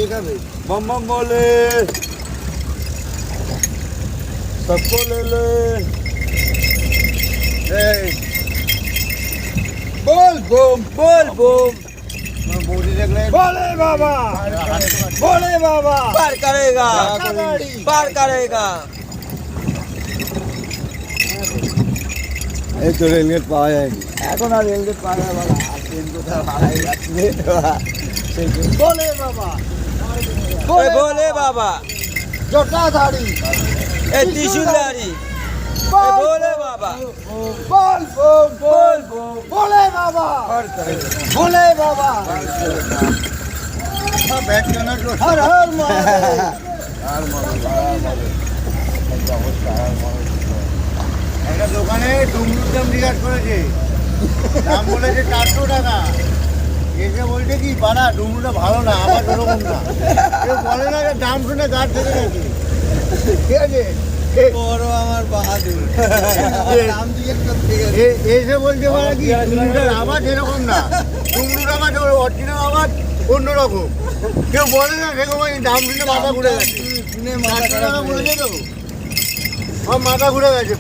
देखाबे बम बम बोले सबको ले ले बोल बम बोली देख रहे बोले बाबा पार करेगा पार करेगा এই তো রেলগেট পাওয়া যায়নি এখন আর রেলগেট পাওয়া যায় বাবা আর ট্রেন কোথাও হারাই যাচ্ছে বলে বাবা ए भोले बाबा জটাধারী ए त्रिशूलधारी ए भोले बाबा বল বল বলে বাবা বলে বাবা ব্যাগ কেনা হর হর মহাদেব একটা দোকানে ডুমরুর দাম জিজ্ঞাসা করেছে দাম বলেছে 400 টাকা এসে বলছে কি বাড়া ডুমরুটা ভালো না আমার এরকম না কেউ বলে না যে দাম শুনে গাছ থেকে নাকি ঠিক আছে বড় আমার বাহাদুর নাম জিজ্ঞেস করতে গেলে এসে বলছে মানে কি ডুমরুটার আওয়াজ এরকম না ডুমরুর আওয়াজ অরিজিনাল আওয়াজ অন্যরকম কেউ বলে না সেরকম দাম শুনে মাথা ঘুরে গেছে শুনে 400 টাকা বলেছে তো আমার মাথা ঘুরে গেছে